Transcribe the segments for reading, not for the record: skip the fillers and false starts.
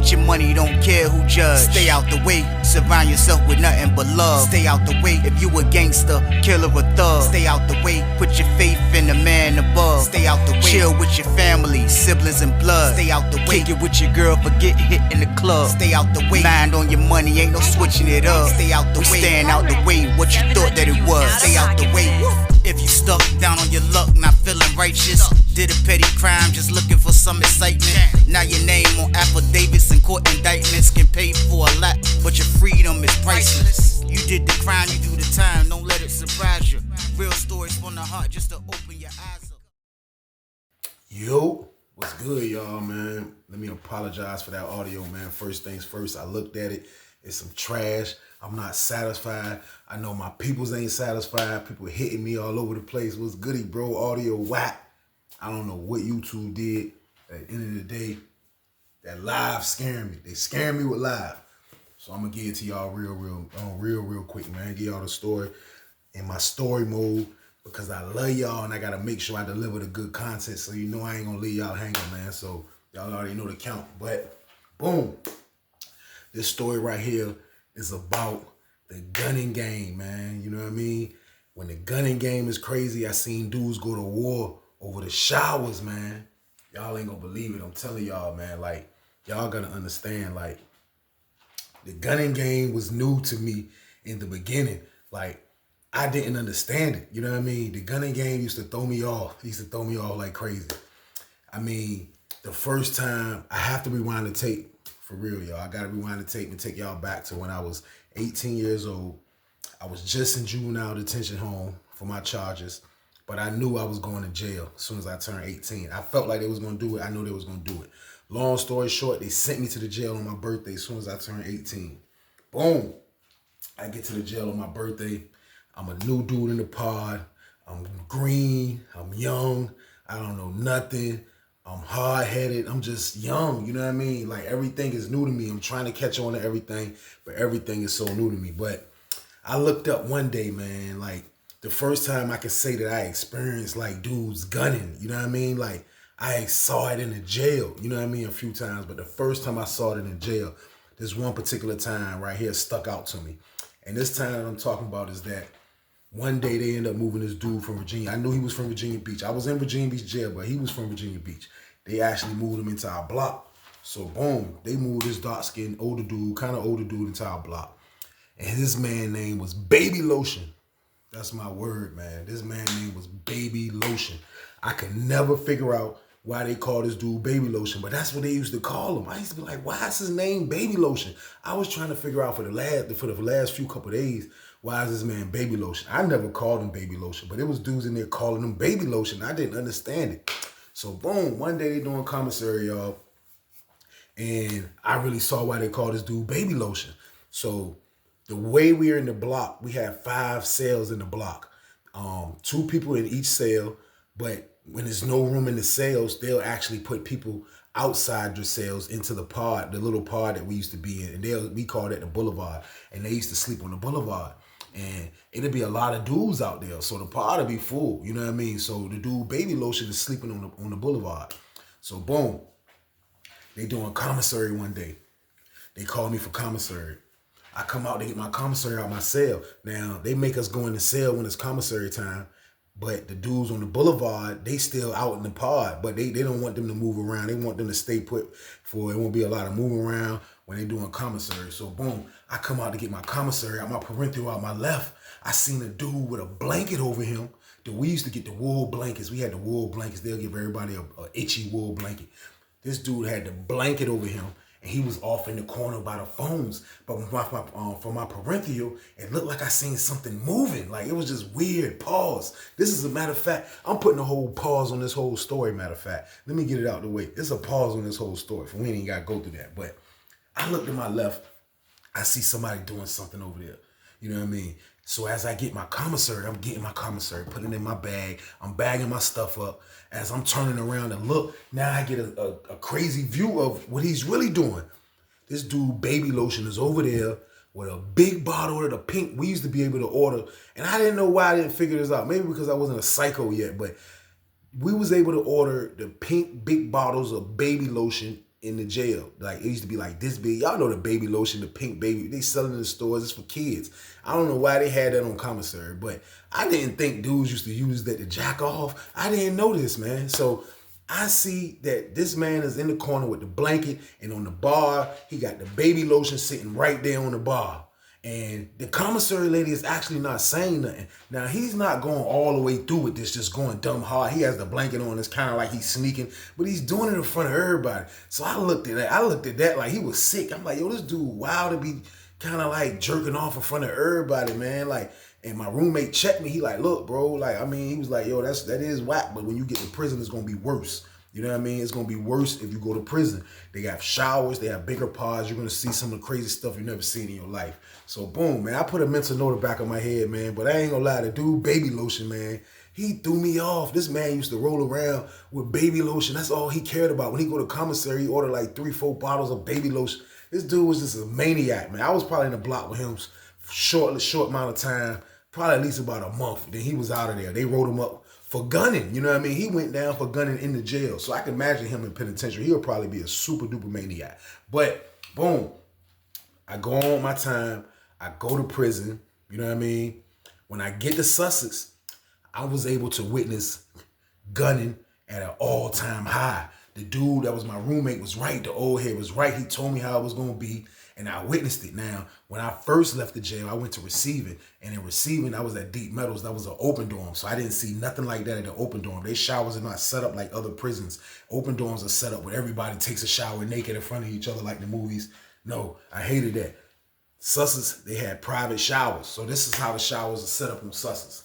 get your money, don't care who judge. Stay out the way, surround yourself with nothing but love. Stay out the way, if you a gangster, killer or thug. Stay out the way, put your faith in the man above. Stay out the way, chill with your family, siblings and blood. Stay out the way, kick it with your girl, forget hit in the club. Stay out the way, mind on your money, ain't no switching it up. Stay out the way, stand out the way, what you thought that it was. Stay out the way. If you stuck down on your luck, not feeling righteous, did a petty crime, just looking for some excitement. Now your name on affidavits and court indictments can pay for a lot, but your freedom is priceless. You did the crime, you do the time, don't let it surprise you. Real stories from the heart, just to open your eyes up. Yo, what's good, y'all, man? Let me apologize for that audio, man. First things first, I looked at it. It's some trash. I'm not satisfied. I know my peoples ain't satisfied. People hitting me all over the place. What's goody, bro? Audio whack. I don't know what YouTube did. At the end of the day, that live scaring me. They scaring me with live. So I'm gonna give it to y'all real quick, man. Give y'all the story in my story mode because I love y'all and I gotta make sure I deliver the good content. So you know I ain't gonna leave y'all hanging, man. So y'all already know the count. But boom, this story right here is about the gunning game, man. You know what I mean? When the gunning game is crazy, I seen dudes go to war over the showers, man. Y'all ain't gonna believe it. I'm telling y'all, man. Like, y'all gonna understand, like, the gunning game was new to me in the beginning. Like, I didn't understand it. You know what I mean? The gunning game used to throw me off. It used to throw me off like crazy. I mean, the first time, I have to rewind the tape. For real, y'all. I gotta rewind the tape and take y'all back to when I was 18 years old. I was just in juvenile detention home for my charges, but I knew I was going to jail as soon as I turned 18. I felt like they was gonna do it. I knew they was gonna do it. Long story short, they sent me to the jail on my birthday as soon as I turned 18. Boom. I get to the jail on my birthday. I'm a new dude in the pod. I'm green. I'm young. I don't know nothing. I'm hard-headed. I'm just young, you know what I mean? Like, everything is new to me. I'm trying to catch on to everything, but everything is so new to me. But I looked up one day, man, like, the first time I could say that I experienced, like, dudes gunning, you know what I mean? Like, I saw it in the jail, you know what I mean, a few times, but the first time I saw it in the jail, this one particular time right here stuck out to me. And this time that I'm talking about is that one day they ended up moving this dude from Virginia. I knew he was from Virginia Beach. I was in Virginia Beach jail, but he was from Virginia Beach. They actually moved him into our block. So boom, they moved this dark-skinned older dude, kind of older dude into our block. And his man name was Baby Lotion. That's my word, man. This man name was Baby Lotion. I could never figure out why they call this dude Baby Lotion, but that's what they used to call him. I used to be like, why is his name Baby Lotion? I was trying to figure out for the last few couple of days, why is this man Baby Lotion? I never called him Baby Lotion, but it was dudes in there calling him Baby Lotion. I didn't understand it. So boom, one day they doing commissary, y'all, and I really saw why they called this dude Baby Lotion. So the way we are in the block, we have 5 cells in the block, 2 people in each cell, but when there's no room in the cells, they'll actually put people outside the cells into the pod, the little pod that we used to be in, and we called it the boulevard, and they used to sleep on the boulevard. And it'd be a lot of dudes out there, so the pod would be full, you know what I mean? So the dude Baby Lotion is sleeping on the boulevard. So boom, they doing commissary one day. They call me for commissary. I come out to get my commissary out my cell. Now, they make us go in the cell when it's commissary time, but the dudes on the boulevard, they still out in the pod, but they don't want them to move around. They want them to stay put for it won't be a lot of moving around when they doing commissary. So boom, I come out to get my commissary out my parental out my left. I seen a dude with a blanket over him. We used to get the wool blankets. We had the wool blankets. They'll give everybody a itchy wool blanket. This dude had the blanket over him, and he was off in the corner by the phones. But from my parental, it looked like I seen something moving. Like, it was just weird. Pause. This is a matter of fact. I'm putting a whole pause on this whole story, matter of fact. Let me get it out the way. There's a pause on this whole story. We ain't got to go through that. But I looked to my left. I see somebody doing something over there. You know what I mean? So as I get my commissary, I'm getting my commissary, putting it in my bag. I'm bagging my stuff up. As I'm turning around and look, now I get a crazy view of what he's really doing. This dude, Baby Lotion, is over there with a big bottle of the pink. We used to be able to order, and I didn't know why I didn't figure this out. Maybe because I wasn't a psycho yet, but we was able to order the pink big bottles of Baby Lotion in the jail. Like, it used to be like this big. Y'all know the baby lotion, the pink baby. They sell it in the stores. It's for kids. I don't know why they had that on commissary, but I didn't think dudes used to use that to jack off. I didn't know this, man. So I see that this man is in the corner with the blanket, and on the bar, he got the baby lotion sitting right there on the bar. And the commissary lady is actually not saying nothing. Now, he's not going all the way through with this, just going dumb hard. He has the blanket on. It's kind of like he's sneaking, but he's doing it in front of everybody. So I looked at that. I looked at that like he was sick. I'm like, yo, this dude wild to be kind of like jerking off in front of everybody, man. Like, and my roommate checked me. He like, look, bro. Like, I mean, he was like, yo, that is whack. But when you get to prison, it's going to be worse. You know what I mean? It's going to be worse if you go to prison. They got showers. They have bigger pods. You're going to see some of the crazy stuff you've never seen in your life. So, boom, man. I put a mental note in the back of my head, man. But I ain't going to lie. The dude, baby lotion, man, he threw me off. This man used to roll around with baby lotion. That's all he cared about. When he go to commissary, he ordered like 3-4 bottles of baby lotion. This dude was just a maniac, man. I was probably in the block with him short amount of time, probably at least about a month. Then he was out of there. They wrote him up for gunning, you know what I mean? He went down for gunning in the jail. So I can imagine him in penitentiary. He'll probably be a super duper maniac. But boom, I go on my time. I go to prison, you know what I mean? When I get to Sussex, I was able to witness gunning at an all-time high. The dude that was my roommate was right. The old head was right. He told me how it was going to be, and I witnessed it. Now, when I first left the jail, I went to receiving, and in receiving, I was at Deep Meadows. That was an open dorm, so I didn't see nothing like that at the open dorm. They showers are not set up like other prisons. Open dorms are set up where everybody takes a shower naked in front of each other like the movies. No, I hated that. Sussex, they had private showers. So this is how the showers are set up on Sussex.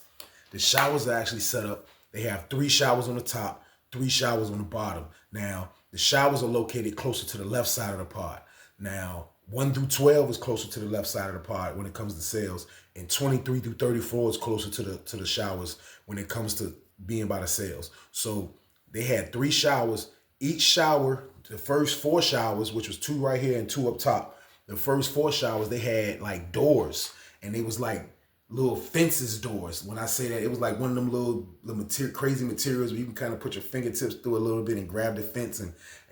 The showers are actually set up. They have 3 showers on the top, 3 showers on the bottom. Now, the showers are located closer to the left side of the pod. Now, 1 through 12 is closer to the left side of the pod when it comes to cells, and 23 through 34 is closer to the showers when it comes to being by the cells. So they had 3 showers. Each shower, the first 4 showers, which was 2 right here and 2 up top, the first 4 showers, they had like doors, and they was like little fences doors. When I say that, it was like one of them little crazy materials where you can kind of put your fingertips through a little bit and grab the fence.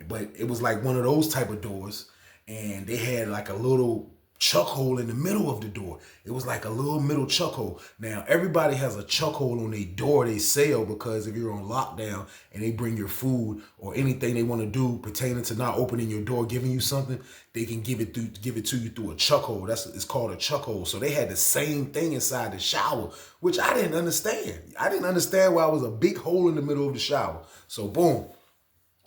But it was like one of those type of doors, and they had like a little chuck hole in the middle of the door. It was like a little middle chuck hole. Now, everybody has a chuck hole on their door they sell, because if you're on lockdown and they bring your food or anything they want to do pertaining to not opening your door, giving you something, they can give it to you through a chuck hole. It's called a chuck hole. So they had the same thing inside the shower, which I didn't understand. I didn't understand why it was a big hole in the middle of the shower. So boom.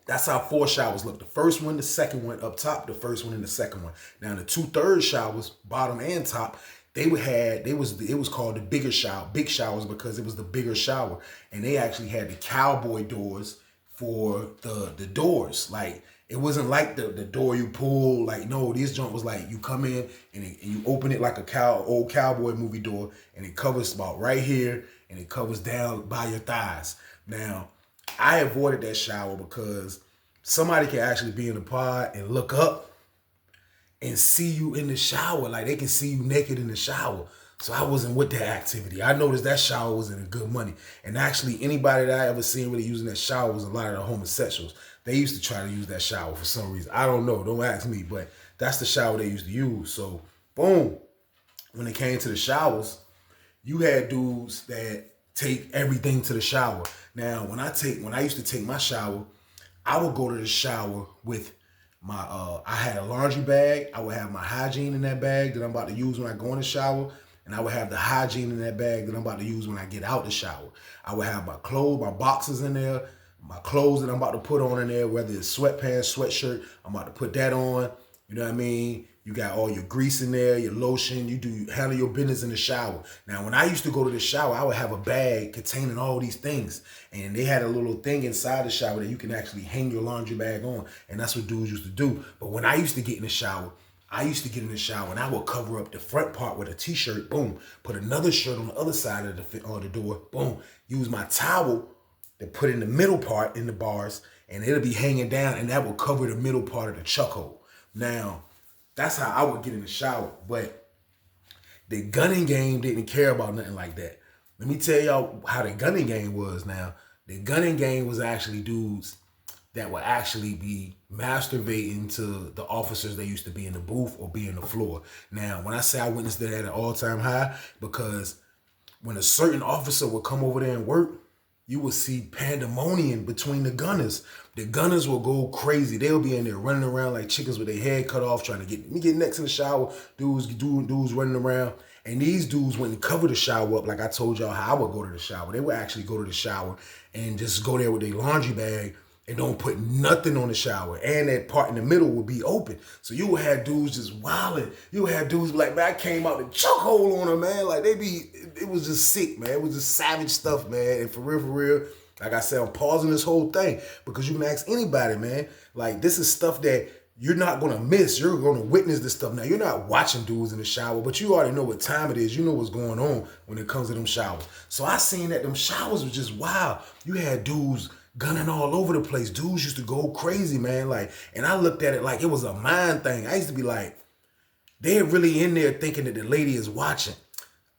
That's how 4 showers look. The first one, the second one up top, the first one and the second one. Now the 2/3 showers, bottom and top, it was called the big showers, because it was the bigger shower. And they actually had the cowboy doors for the doors. Like, it wasn't like the door you pull. Like, no, this joint was like you come in and you open it like old cowboy movie door, and it covers about right here, and it covers down by your thighs. Now, I avoided that shower because somebody can actually be in the pod and look up and see you in the shower. Like, they can see you naked in the shower. So I wasn't with that activity. I noticed that shower was in good money. And actually, anybody that I ever seen really using that shower was a lot of the homosexuals. They used to try to use that shower for some reason. I don't know. Don't ask me. But that's the shower they used to use. So, boom. When it came to the showers, you had dudes that take everything to the shower. Now, when I used to take my shower, I would go to the shower with my, I had a laundry bag. I would have my hygiene in that bag that I'm about to use when I go in the shower. And I would have the hygiene in that bag that I'm about to use when I get out the shower. I would have my clothes, my boxes in there, my clothes that I'm about to put on in there, whether it's sweatpants, sweatshirt, I'm about to put that on. You know what I mean? You got all your grease in there, your lotion. You handle your business in the shower. Now, when I used to go to the shower, I would have a bag containing all these things. And they had a little thing inside the shower that you can actually hang your laundry bag on. And that's what dudes used to do. But when I used to get in the shower, and I would cover up the front part with a t-shirt, boom, put another shirt on the other side of the door, boom, use my towel to put in the middle part in the bars, and it'll be hanging down, and that will cover the middle part of the chuck hole. Now, that's how I would get in the shower. But the gunning game didn't care about nothing like that. Let me tell y'all how the gunning game was now. The gunning game was actually dudes that would actually be masturbating to the officers that used to be in the booth or be in the floor. Now, when I say I witnessed that at an all-time high, because when a certain officer would come over there and work, you would see pandemonium between the gunners. The gunners will go crazy. They'll be in there running around like chickens with their head cut off, trying to get next in the shower. Dudes running around. And these dudes wouldn't cover the shower up like I told y'all how I would go to the shower. They would actually go to the shower and just go there with their laundry bag and don't put nothing on the shower. And that part in the middle would be open. So you would have dudes just wilding. You would have dudes like, man, I came out and chokehold on them, man. Like it was just sick, man. It was just savage stuff, man. And for real, like I said, I'm pausing this whole thing because you can ask anybody, man. Like this is stuff that you're not going to miss. You're going to witness this stuff. Now, you're not watching dudes in the shower, but you already know what time it is. You know what's going on when it comes to them showers. So I seen that them showers was just wild. You had dudes gunning all over the place. Dudes used to go crazy, man. Like, and I looked at it like it was a mind thing. I used to be like, they're really in there thinking that the lady is watching.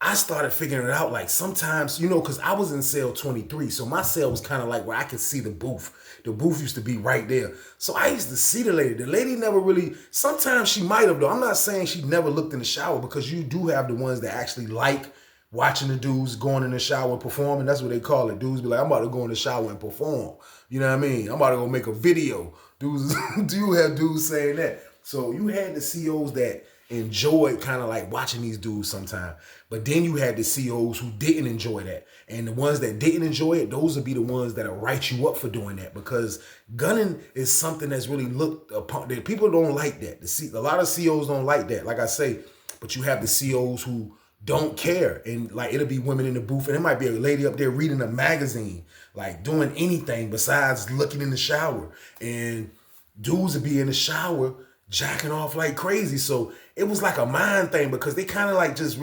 I started figuring it out like sometimes, because I was in cell 23. So my cell was kind of like where I could see the booth. The booth used to be right there. So I used to see the lady. The lady never really, sometimes she might have though. I'm not saying she never looked in the shower because you do have the ones that actually like watching the dudes going in the shower and performing. That's what they call it. Dudes be like, I'm about to go in the shower and perform. You know what I mean? I'm about to go make a video. Dudes, do you have dudes saying that? So you had the COs that enjoyed kind of like watching these dudes sometimes. But then you had the COs who didn't enjoy that. And the ones that didn't enjoy it, those would be the ones that'll write you up for doing that. Because gunning is something that's really looked upon. People don't like that. A lot of COs don't like that, like I say. But you have the COs who don't care. And like it'll be women in the booth. And it might be a lady up there reading a magazine. Like doing anything besides looking in the shower. And dudes would be in the shower jacking off like crazy. So it was like a mind thing because they kind of like just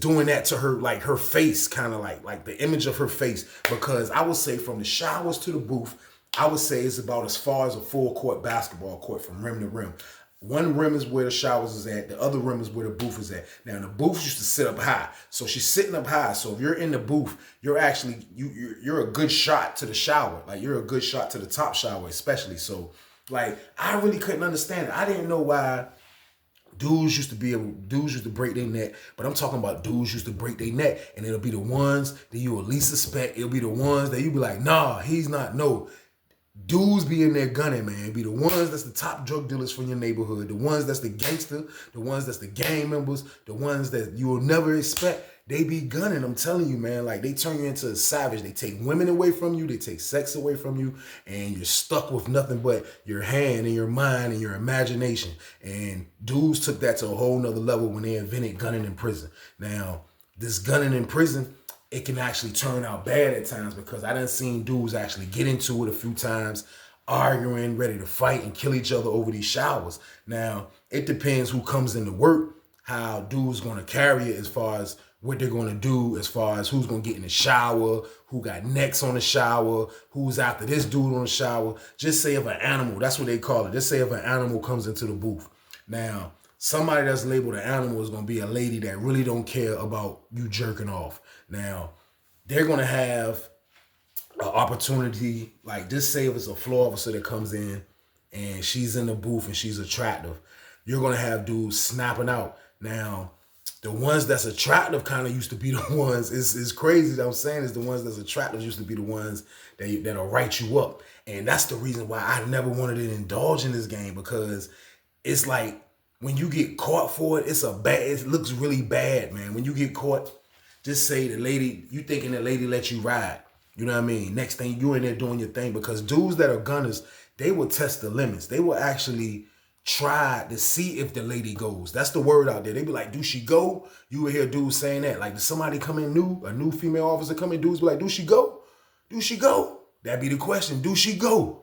doing that to her, like her face, kind of like the image of her face. Because I would say from the showers to the booth, I would say it's about as far as a full court basketball court from rim to rim. One rim is where the showers is at. The other rim is where the booth is at. Now the booth used to sit up high. So she's sitting up high. So if you're in the booth, you're actually, you're a good shot to the shower. Like you're a good shot to the top shower especially. So like, I really couldn't understand it. I didn't know why dudes used to break their neck, but I'm talking about dudes used to break their neck, and it'll be the ones that you at least suspect. It'll be the ones that you be like, nah, he's not. No, dudes be in there gunning, man. It'll be the ones that's the top drug dealers from your neighborhood, the ones that's the gangster, the ones that's the gang members, the ones that you will never expect. They be gunning. I'm telling you, man, like they turn you into a savage. They take women away from you. They take sex away from you. And you're stuck with nothing but your hand and your mind and your imagination. And dudes took that to a whole nother level when they invented gunning in prison. Now, this gunning in prison, it can actually turn out bad at times because I done seen dudes actually get into it a few times, arguing, ready to fight and kill each other over these showers. Now, it depends who comes into work, how dudes going to carry it as far as what they're going to do as far as who's going to get in the shower, who got necks on the shower, who's after this dude on the shower. Just say if an animal, that's what they call it. Just say if an animal comes into the booth. Now, somebody that's labeled an animal is going to be a lady that really don't care about you jerking off. Now, they're going to have an opportunity, like just say if it's a floor officer that comes in and she's in the booth and she's attractive, you're going to have dudes snapping out. Now, the ones that's attractive kind of used to be the ones, it's crazy that I'm saying is the ones that's attractive used to be the ones that'll write you up. And that's the reason why I never wanted to indulge in this game, because it's like when you get caught for it, it looks really bad, man. When you get caught, just say the lady, you thinking the lady let you ride. You know what I mean? Next thing you in there doing your thing, because dudes that are gunners, they will test the limits. They will actually try to see if the lady goes. That's the word out there. They be like, do she go? You will hear dudes saying that. Like, does somebody come in new, a new female officer come in, dudes be like, do she go? Do she go? That'd be the question. Do she go?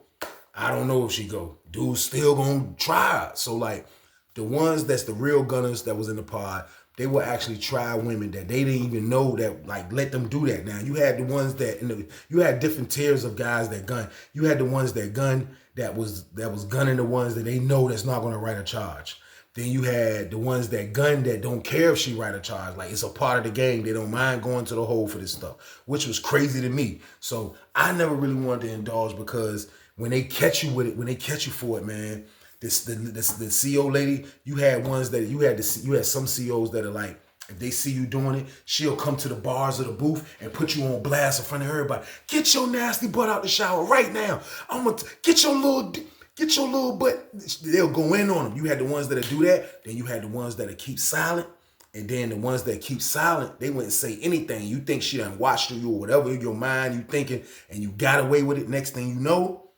I don't know if she go. Dudes still gonna try. So like the ones that's the real gunners that was in the pod, they will actually try women that they didn't even know that, like, let them do that. Now, you had the ones that, you had different tiers of guys that gun. You had the ones that gun, that was gunning the ones that they know that's not going to write a charge. Then you had the ones that gun that don't care if she write a charge. Like, it's a part of the game. They don't mind going to the hole for this stuff, which was crazy to me. So I never really wanted to indulge because when they catch you with it, when they catch you for it, man, the CEO lady, you had some CEOs that are like, if they see you doing it, she'll come to the bars of the booth and put you on blast in front of everybody. Get your nasty butt out the shower right now. I'm gonna get your little butt. They'll go in on them. You had the ones that do that. Then you had the ones that keep silent. And then the ones that keep silent, they wouldn't say anything. You think she done watched you or whatever in your mind you thinking, and you got away with it. Next thing you know,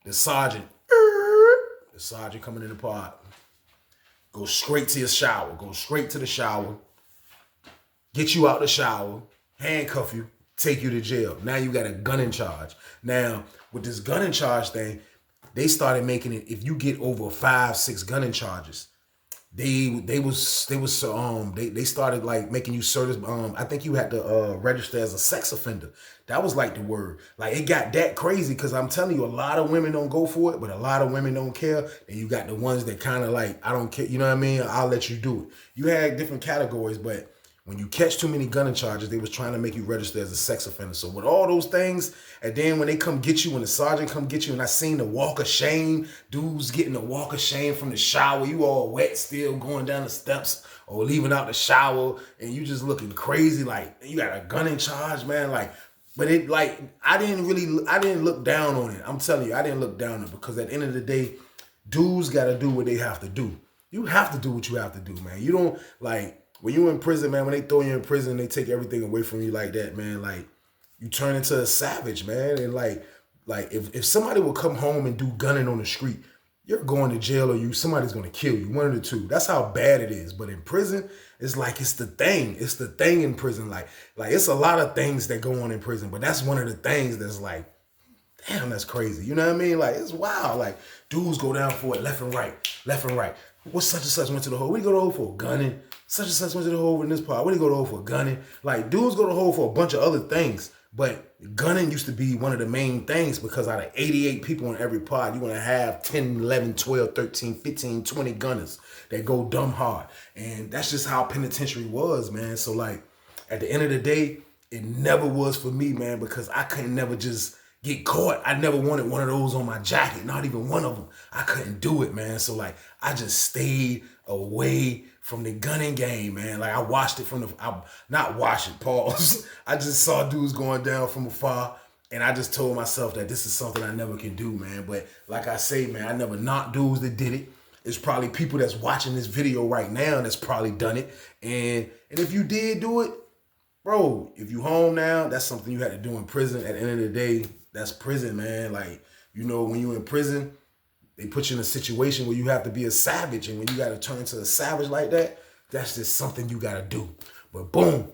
the sergeant coming in the pod. Go straight to your shower. Go straight to the shower. Get you out the shower. Handcuff you. Take you to jail. Now you got a gun in charge. Now, with this gun in charge thing, they started making it, if you get over 5-6 gun in charges, they started like making you certified. I think you had to register as a sex offender. That was like the word. Like it got that crazy because I'm telling you, a lot of women don't go for it, but a lot of women don't care. And you got the ones that kind of like, I don't care. You know what I mean? I'll let you do it. You had different categories, but when you catch too many gun charges, they was trying to make you register as a sex offender. So with all those things, and then when they come get you, when the sergeant come get you, and I seen the walk of shame, dudes getting the walk of shame from the shower, you all wet still going down the steps or leaving out the shower, and you just looking crazy like you got a gun in charge, man. Like, but it like I didn't look down on it. I'm telling you, I didn't look down on it because at the end of the day, dudes got to do what they have to do. You have to do what you have to do, man. You don't like. When you in prison, man, when they throw you in prison, they take everything away from you like that, man. Like, you turn into a savage, man. And like if somebody will come home and do gunning on the street, you're going to jail or somebody's going to kill you, one of the two. That's how bad it is. But in prison, it's like it's the thing. It's the thing in prison. Like it's a lot of things that go on in prison, but that's one of the things that's like, damn, that's crazy. You know what I mean? Like, it's wild. Like, dudes go down for it left and right. What such and such went to the hole? What do you go to the hole for? Gunning. Such and such went to the hole in this part. What do you go to the hole for? Gunning. Like, dudes go to the hole for a bunch of other things. But gunning used to be one of the main things because out of 88 people in every pod, you're going to have 10, 11, 12, 13, 15, 20 gunners that go dumb hard. And that's just how penitentiary was, man. So, like, at the end of the day, it never was for me, man, because I couldn't never just get caught. I never wanted one of those on my jacket, not even one of them. I couldn't do it, man. So, like, I just stayed away from the gunning game, man. Like, I watched it not watch it, pause. I just saw dudes going down from afar, and I just told myself that this is something I never can do, man. But like I say, man, I never knocked dudes that did it. It's probably people that's watching this video right now that's probably done it. And if you did do it, bro, if you home now, that's something you had to do in prison. At the end of the day, that's prison, man. Like, you know, when you're in prison, they put you in a situation where you have to be a savage. And when you got to turn into a savage like that, that's just something you got to do. But boom,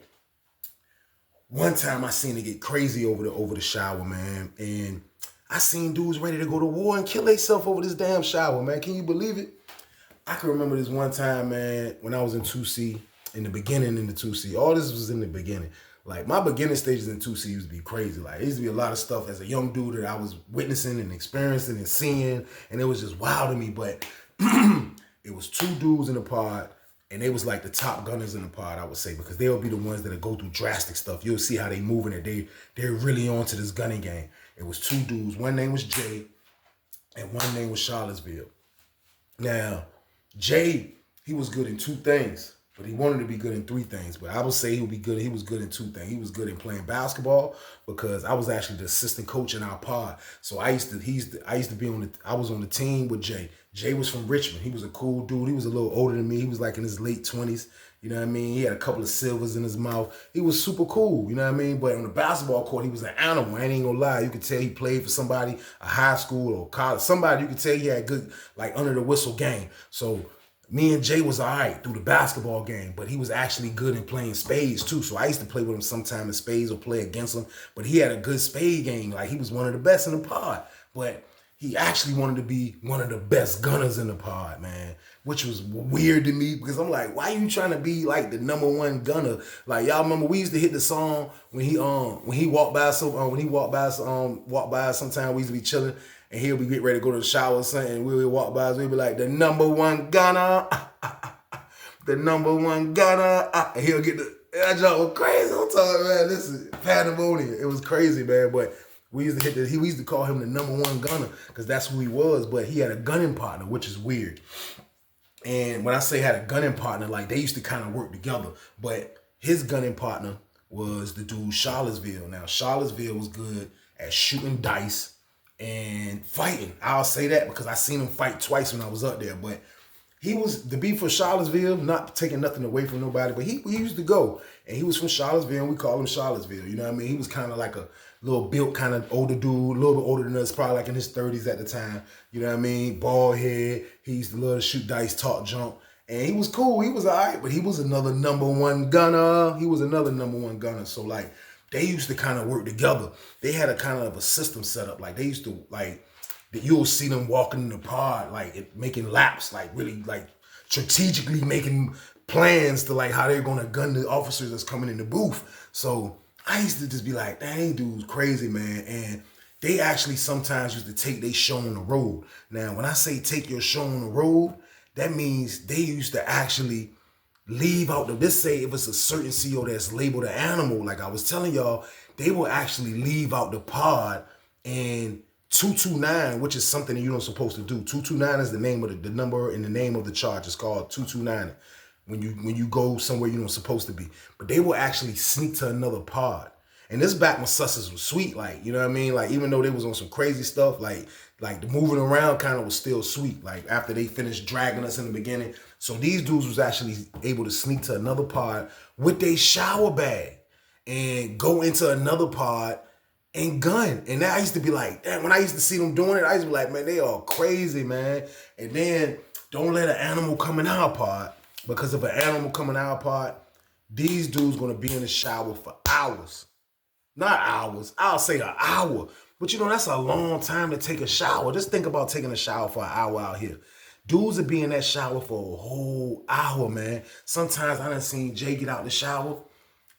one time I seen it get crazy over the shower, man. And I seen dudes ready to go to war and kill themselves over this damn shower, man. Can you believe it? I can remember this one time, man, when I was in 2C, in the beginning in the 2C. All this was in the beginning. Like, my beginning stages in 2C used to be crazy. Like, there used to be a lot of stuff as a young dude that I was witnessing and experiencing and seeing, and it was just wild to me. But it was two dudes in the pod, and they was like the top gunners in the pod, I would say, because they'll be the ones that'll go through drastic stuff. You'll see how they moving it. They're really on to this gunning game. It was two dudes. One name was Jay, and one name was Charlottesville. Now, Jay, he was good in two things. But he wanted to be good in three things. But I would say he was good in two things. He was good in playing basketball because I was actually the assistant coach in our pod. So I was on the team with Jay. Jay was from Richmond. He was a cool dude. He was a little older than me. He was like in his late 20s. You know what I mean? He had a couple of silvers in his mouth. He was super cool. You know what I mean? But on the basketball court, he was an animal. I ain't gonna lie. You could tell he played for somebody, a high school or college. Somebody you could tell he had good, like, under the whistle game. So me and Jay was all right through the basketball game, but he was actually good in playing spades too. So I used to play with him sometime in spades or play against him. But he had a good spade game. Like, he was one of the best in the pod. But he actually wanted to be one of the best gunners in the pod, man. Which was weird to me because I'm like, why are you trying to be like the number one gunner? Like, y'all remember we used to hit the song when he walked by sometime we used to be chilling. And he'll be getting ready to go to the shower or something. And we'll walk by us. We'll be like, the number one gunner. The number one gunner. And he'll get that joke was crazy. I'm talking, man. This is pandemonium. It was crazy, man. But We used to call him the #1 gunner because that's who he was. But he had a gunning partner, which is weird. And when I say had a gunning partner, like they used to kind of work together. But his gunning partner was the dude Charlottesville. Now Charlottesville was good at shooting dice and fighting. I'll say that because I seen him fight twice when I was up there. But he was the beat for Charlottesville, not taking nothing away from nobody, but he used to go. And he was from Charlottesville, and we call him Charlottesville. You know what I mean? He was kind of like a little built, kind of older dude, a little bit older than us, probably like in his 30s at the time. You know what I mean? Bald head. He used to love to shoot dice, talk junk. And he was cool. He was all right, but he was another #1 gunner. He was another #1 gunner. So, like, they used to kind of work together. They had a kind of a system set up. Like, they used to, like, you'll see them walking in the pod, like, making laps, like, really, like, strategically making plans to, like, how they're going to gun the officers that's coming in the booth. So, I used to just be like, dang, dude's crazy, man. And they actually sometimes used to take their show on the road. Now, when I say take your show on the road, that means they used to actually leave out let's say if it's a certain CO that's labeled an animal, like I was telling y'all, they will actually leave out the pod and 229, which is something that you're not supposed to do. 229 is the name of the number and the name of the charge. It's called 229 when you go somewhere you're not supposed to be. But they will actually sneak to another pod. And this back when Susses was sweet, like, you know what I mean? Like, even though they was on some crazy stuff, like the moving around kind of was still sweet, like, after they finished dragging us in the beginning. So these dudes was actually able to sneak to another pod with their shower bag and go into another pod and gun. And that I used to be like, damn, when I used to see them doing it, I used to be like, man, they are crazy, man. And then don't let an animal come in our pod, because if an animal come in our pod, these dudes gonna be in the shower for hours. Not hours, I'll say an hour. But you know, that's a long time to take a shower. Just think about taking a shower for an hour out here. Dudes would be in that shower for a whole hour, man. Sometimes I done seen Jay get out the shower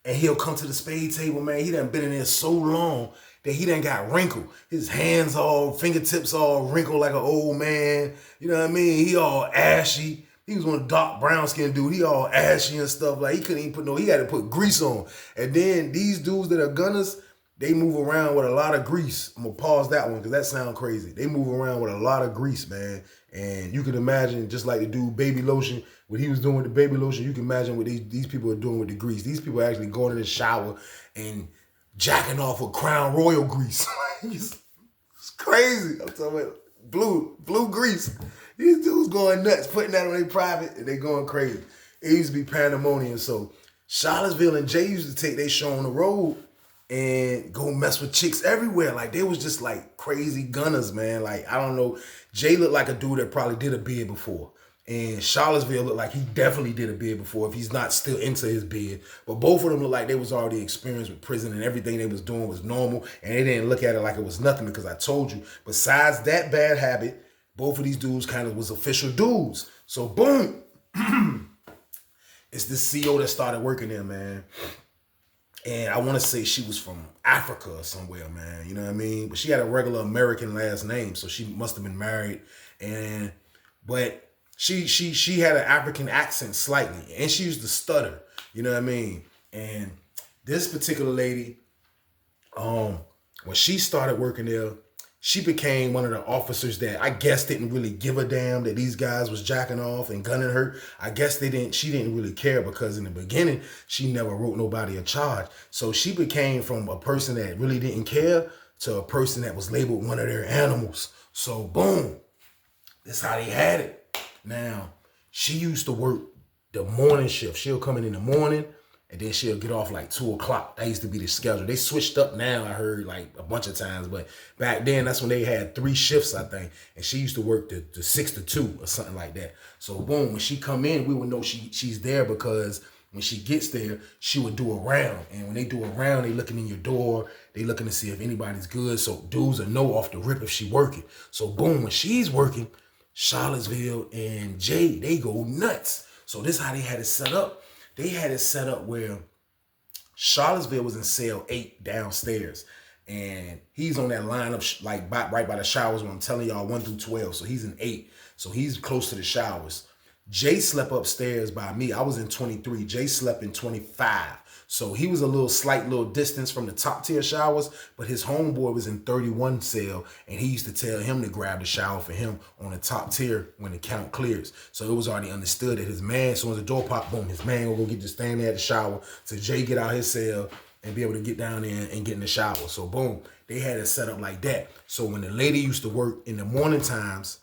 and he'll come to the spade table, man. He done been in there so long that he done got wrinkled. His hands all, fingertips all wrinkled like an old man. You know what I mean? He all ashy. He was one dark brown skinned dude. He all ashy and stuff. Like, he couldn't even he had to put grease on. And then these dudes that are gunners, they move around with a lot of grease. I'm gonna pause that one because that sounds crazy. They move around with a lot of grease, man. And you can imagine, just like the dude Baby Lotion, what he was doing with the Baby Lotion, you can imagine what these people are doing with the grease. These people are actually going in the shower and jacking off with Crown Royal grease. It's crazy. I'm talking about blue grease. These dudes going nuts, putting that on their private, and they going crazy. It used to be pandemonium. So Charlottesville and Jay used to take their show on the road and go mess with chicks everywhere. Like, they was just like crazy gunners, man. Like, I don't know. Jay looked like a dude that probably did a bid before. And Charlottesville looked like he definitely did a bid before if he's not still into his bid. But both of them looked like they was already experienced with prison and everything they was doing was normal. And they didn't look at it like it was nothing, because I told you, besides that bad habit, both of these dudes kind of was official dudes. So boom, it's this CO that started working there, man. And I want to say she was from Africa or somewhere, man. You know what I mean? But she had a regular American last name, so she must have been married. But she had an African accent slightly, and she used to stutter. You know what I mean? And this particular lady, when she started working there, she became one of the officers that I guess didn't really give a damn that these guys was jacking off and gunning her. I guess she didn't really care, because in the beginning, she never wrote nobody a charge. So she became from a person that really didn't care to a person that was labeled one of their animals. So boom, that's how they had it. Now, she used to work the morning shift. She'll come in the morning, and then she'll get off like 2 o'clock. That used to be the schedule. They switched up now, I heard, like a bunch of times. But back then, that's when they had 3 shifts, I think. And she used to work the 6 to 2 or something like that. So boom, when she come in, we would know she's there, because when she gets there, she would do a round. And when they do a round, they looking in your door. They looking to see if anybody's good. So dudes will know off the rip if she working. So boom, when she's working, Charlottesville and Jay, they go nuts. So this is how they had it set up. They had it set up where Charlottesville was in cell 8 downstairs. And he's on that line of right by the showers when I'm telling y'all 1 through 12. So he's in 8. So he's close to the showers. Jay slept upstairs by me. I was in 23. Jay slept in 25. So he was a slight little distance from the top tier showers, but his homeboy was in 31 cell, and he used to tell him to grab the shower for him on the top tier when the count clears. So it was already understood that his man, as soon as the door popped, boom, his man will go get to stand there at the shower. So Jay get out his cell and be able to get down there and get in the shower. So boom, they had it set up like that. So when the lady used to work in the morning times,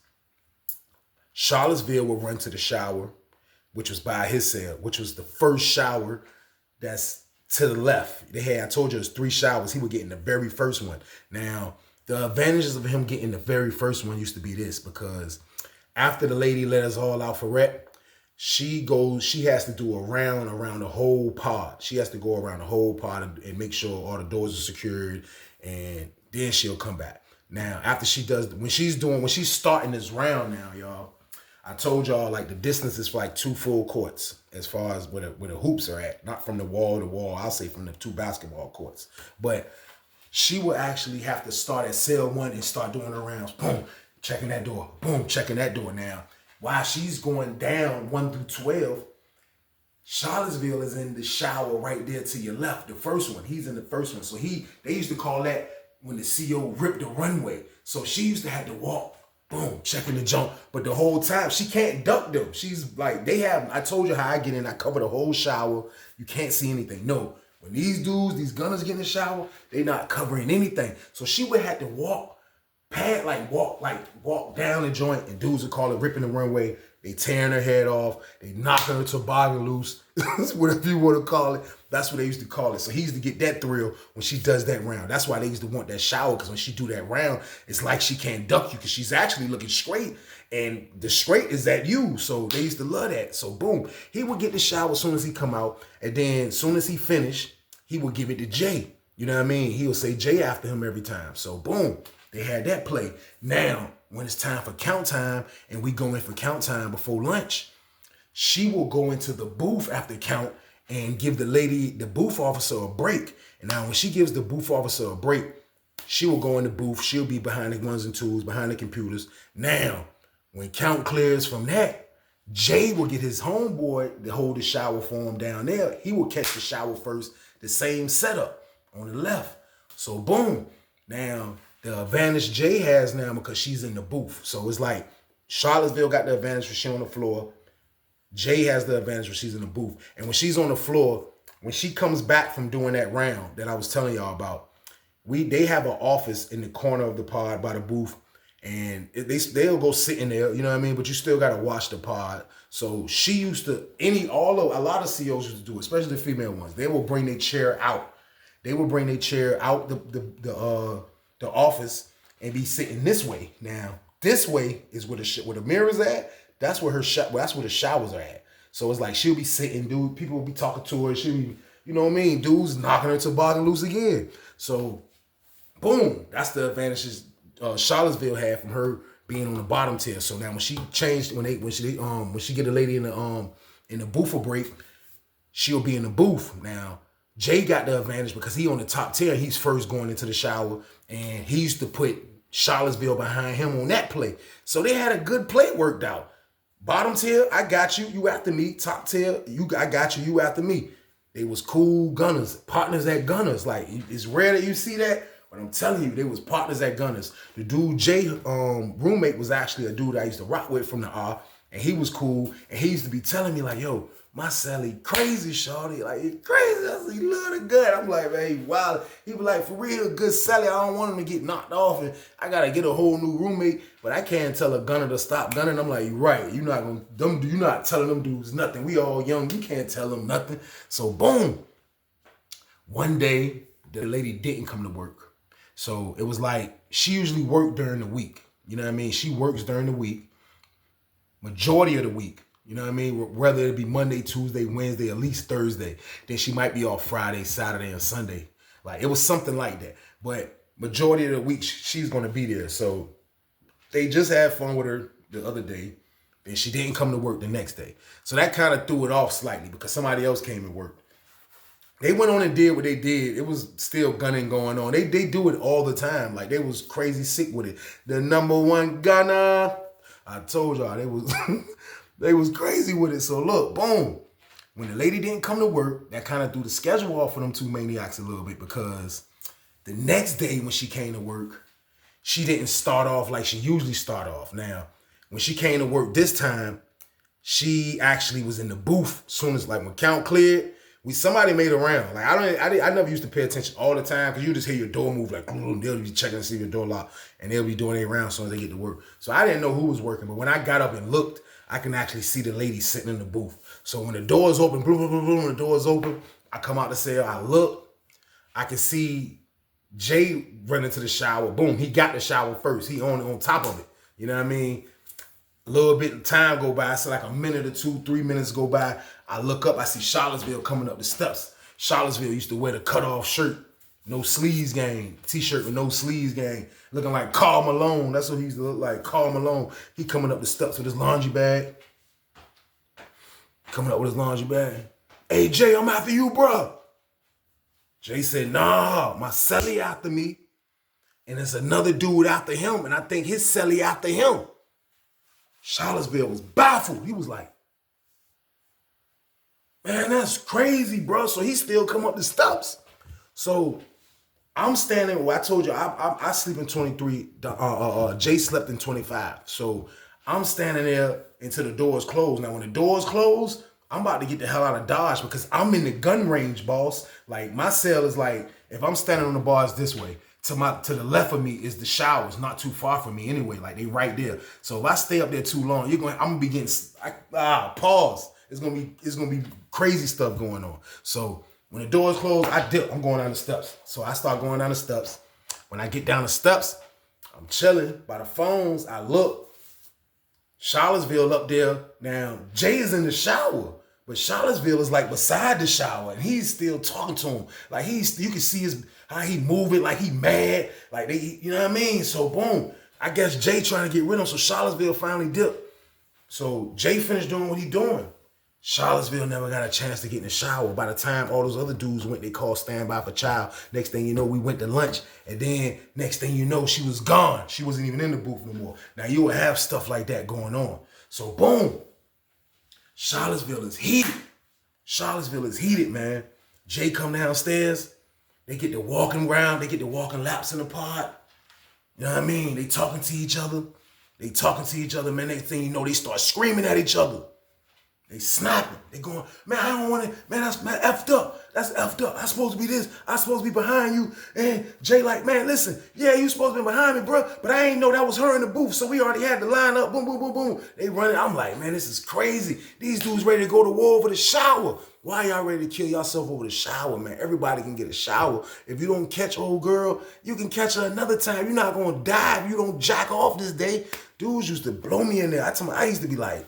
Charlottesville would run to the shower, which was by his cell, which was the first shower that's to the left. I told you, it was 3 showers. He would get in the very first one. Now, the advantages of him getting the very first one used to be this, because after the lady let us all out for rep, she has to do a round around the whole pod. She has to go around the whole pod and make sure all the doors are secured, and then she'll come back. Now, after she does, when she's starting this round now, y'all, I told y'all, like, the distance is for like 2 full courts as far as where the hoops are at. Not from the wall to wall. I'll say from the 2 basketball courts. But she will actually have to start at cell 1 and start doing her rounds. Boom, checking that door. Boom, checking that door. Now, while she's going down 1 through 12, Charlottesville is in the shower right there to your left. The first one. He's in the first one. So they used to call that when the CO ripped the runway. So she used to have to walk. Boom, checking the jump. But the whole time, she can't duck them. She's like, I told you how I get in. I cover the whole shower. You can't see anything. No, when these gunners get in the shower, they not covering anything. So she would have to walk down the joint, and dudes would call it ripping the runway. They tearing her head off. They knocking her toboggan loose. Whatever you want to call it. That's what they used to call it. So he used to get that thrill when she does that round. That's why they used to want that shower, because when she do that round, it's like she can't duck you because she's actually looking straight, and the straight is at you. So they used to love that. So boom, he would get the shower as soon as he come out, and then as soon as he finished, he would give it to Jay. You know what I mean? He would say Jay after him every time. So boom, they had that play. Now, when it's time for count time, and we go in for count time before lunch, she will go into the booth after count and give the booth officer a break. And now when she gives the booth officer a break, she will go in the booth. She'll be behind the 1s and 2s, behind the computers. Now, when count clears from that, Jay will get his homeboy to hold the shower for him down there. He will catch the shower first, the same setup on the left. So boom. Now, the advantage Jay has now, because she's in the booth. So it's like Charlottesville got the advantage for she on the floor. Jay has the advantage when she's in the booth. And when she's on the floor, when she comes back from doing that round that I was telling y'all about, they have an office in the corner of the pod by the booth, and they'll go sit in there, you know what I mean? But you still gotta watch the pod. So she used to, a lot of COs used to do it, especially the female ones. They will bring their chair out. They will bring their chair out the office and be sitting this way. Now, this way is where the mirror's at. That's where that's where the showers are at. So it's like she'll be sitting, dude. People will be talking to her. She'll be, you know what I mean? Dudes knocking her toboggan loose again. So, boom. That's the advantages Charlottesville had from her being on the bottom tier. So now when she changed, when she get a lady in the booth for break, she'll be in the booth. Now, Jay got the advantage because he on the top tier. He's first going into the shower, and he used to put Charlottesville behind him on that play. So they had a good play worked out. Bottom tier, I got you, you after me. Top tier, I got you, you after me. They was cool gunners, partners at gunners. Like, it's rare that you see that, but I'm telling you, they was partners at gunners. The dude, Jay, roommate, was actually a dude I used to rock with from the R, and he was cool, and he used to be telling me like, yo, my Sally crazy, shorty. Like, he crazy. I said, he love the gun. I'm like, man, he wild. He was like, for real, good Sally. I don't want him to get knocked off, and I got to get a whole new roommate, but I can't tell a gunner to stop gunning. I'm like, you're right. You're not telling them dudes nothing. We all young. You can't tell them nothing. So, boom. One day, the lady didn't come to work. So, it was like, she usually worked during the week. You know what I mean? She works during the week. Majority of the week. You know what I mean? Whether it be Monday, Tuesday, Wednesday, at least Thursday. Then she might be off Friday, Saturday, and Sunday. Like, it was something like that. But majority of the week, she's going to be there. So they just had fun with her the other day. Then she didn't come to work the next day. So that kind of threw it off slightly because somebody else came and worked. They went on and did what they did. It was still gunning going on. They do it all the time. Like, they was crazy sick with it. The number one gunner. I told y'all, they was... They was crazy with it. So look, boom. When the lady didn't come to work, that kind of threw the schedule off for them two maniacs a little bit, because the next day when she came to work, she didn't start off like she usually start off. Now, when she came to work this time, she actually was in the booth as soon as, like, when count cleared, somebody made a round. Like, I never used to pay attention all the time, because you just hear your door move, like, they'll be checking to see if your door locked, and they'll be doing their round as soon as they get to work. So I didn't know who was working, but when I got up and looked, I can actually see the lady sitting in the booth. So when the doors open, boom, boom, boom, boom, when the doors open, I come out the cell, I look, I can see Jay run into the shower. Boom, he got the shower first. He on top of it. You know what I mean? A little bit of time go by. So like a minute or 2, 3 minutes go by. I look up, I see Charlottesville coming up the steps. Charlottesville used to wear the cutoff shirt, no sleeves gang, t-shirt with no sleeves gang, looking like Karl Malone. That's what he used to look like, Karl Malone. He coming up the steps with his laundry bag. Hey, Jay, I'm after you, bro. Jay said, nah, my celly after me, and there's another dude after him, and I think his celly after him. Charlottesville was baffled. He was like, man, that's crazy, bro. So he still come up the steps. So I'm standing where I told you I sleep in 23. Jay slept in 25. So I'm standing there until the doors close. Now, when the doors close, I'm about to get the hell out of Dodge, because I'm in the gun range, boss. Like, my cell is like, if I'm standing on the bars this way, to the left of me is the showers, not too far from me anyway. Like, they right there. So if I stay up there too long, I'm gonna be getting pause. It's gonna be crazy stuff going on. So when the doors close, I dip. I'm going down the steps. So I start going down the steps. When I get down the steps, I'm chilling by the phones. I look. Charlottesville up there. Now, Jay is in the shower, but Charlottesville is like beside the shower, and he's still talking to him. Like, you can see how he moving, like he mad, like you know what I mean? So boom, I guess Jay trying to get rid of him, so Charlottesville finally dipped. So Jay finished doing what he doing. Charlottesville never got a chance to get in the shower. By the time all those other dudes went, they called standby for child. Next thing you know, we went to lunch, and then next thing you know, she was gone. She wasn't even in the booth no more. Now, you would have stuff like that going on. So boom, Charlottesville is heated. Charlottesville is heated, man. Jay come downstairs. They get to walking around. They get to walking laps in the pod. You know what I mean? They talking to each other. Man. Next thing you know, they start screaming at each other. They snapping. They going, man, I don't want it. Man, that's effed up. That's effed up. I'm supposed to be this. I'm supposed to be behind you. And Jay like, man, listen, yeah, you supposed to be behind me, bro. But I ain't know that was her in the booth. So we already had the line up. Boom, boom, boom, boom. They running. I'm like, man, this is crazy. These dudes ready to go to war over the shower. Why y'all ready to kill yourself over the shower, man? Everybody can get a shower. If you don't catch old girl, you can catch her another time. You're not going to die if you don't jack off this day. Dudes used to blow me in there. I used to be like,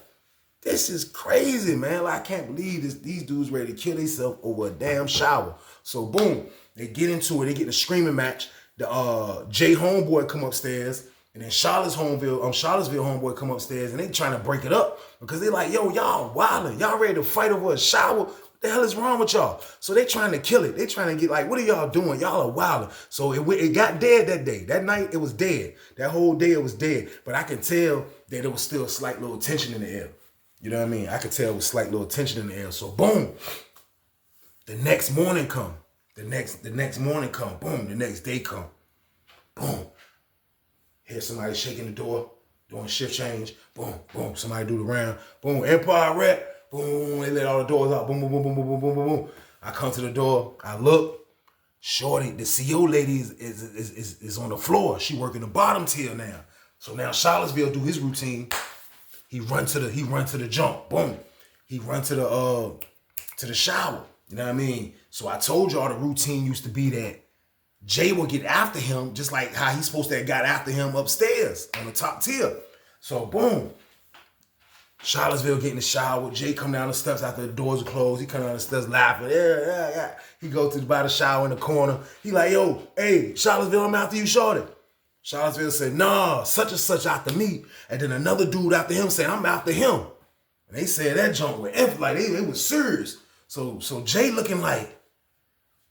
this is crazy, man. Like, I can't believe these dudes ready to kill themselves over a damn shower. So boom, they get into it. They get in a screaming match. The Jay homeboy come upstairs, and then Charlottesville homeboy come upstairs, and they trying to break it up, because they like, yo, y'all wildin'. Y'all ready to fight over a shower? What the hell is wrong with y'all? So they trying to kill it. They trying to get like, what are y'all doing? Y'all are wildin'. So it got dead that day. That night, it was dead. That whole day, it was dead. But I can tell that there was still a slight little tension in the air. You know what I mean? I could tell with slight little tension in the air. So boom, the next morning come. The next morning come. Boom, the next day come. Boom. Hear somebody shaking the door, doing shift change. Boom, boom. Somebody do the round. Boom, Empire rep. Boom, they let all the doors out. Boom, boom, boom, boom, boom, boom, boom, boom, boom. I come to the door. I look. Shorty, the CO lady is on the floor. She working the bottom tier now. So now Charlottesville do his routine. He run to the jump. Boom. He run to the shower. You know what I mean? So I told y'all the routine used to be that Jay will get after him, just like how he's supposed to have got after him upstairs on the top tier. So boom. Charlottesville get in the shower. Jay come down the steps after the doors are closed. He come down the steps laughing. Yeah. He go by the shower in the corner. He like, yo, hey, Charlottesville, I'm after you, shorty. Charlottesville said, nah, such and such after me. And then another dude after him said, I'm after him. And they said that junk went like it was serious. So Jay looking like,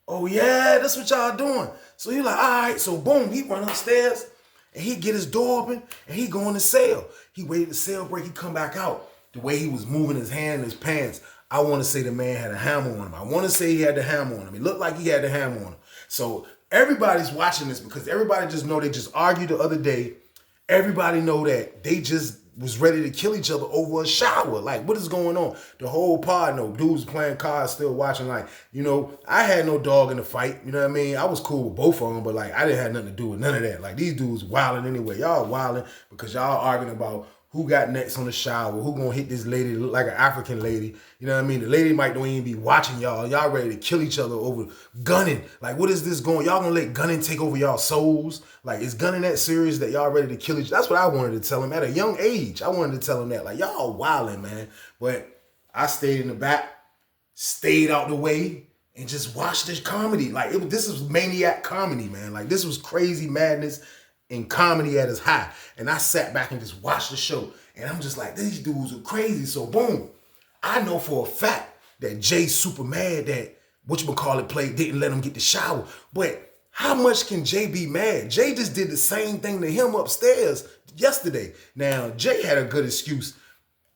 oh yeah, that's what y'all doing. So he like, all right. So boom, he run upstairs and he get his door open and he go in the cell. He waited the cell break, he come back out. the way he was moving his hand in his pants, I want to say the man had a hammer on him. I want to say he had the hammer on him. It looked like he had the hammer on him. So everybody's watching this because everybody just know they just argued the other day. Everybody know that they just was ready to kill each other over a shower. Like, what is going on? The whole pod know. Dudes playing cards, still watching. Like, you know, I had no dog in the fight. You know what I mean? I was cool with both of them, but like, I didn't have nothing to do with none of that. Like, these dudes wilding anyway. Y'all wilding because y'all arguing about who got next on the shower, who gonna hit this lady that look like an African lady. You know what I mean? The lady might don't even be watching y'all. Y'all ready to kill each other over gunning. Like, what is this going? Y'all gonna let gunning take over y'all souls? Like, is gunning that serious that y'all ready to kill each other? That's what I wanted to tell him at a young age. I wanted to tell him that. Like, y'all wilding, man. But I stayed in the back, stayed out the way, and just watched this comedy. Like, this was maniac comedy, man. Like, this was crazy madness and comedy at its high. And I sat back and just watched the show. And I'm just like, these dudes are crazy. So boom, I know for a fact that Jay's super mad that whatchamacallit played didn't let him get the shower. But how much can Jay be mad? Jay just did the same thing to him upstairs yesterday. Now, Jay had a good excuse.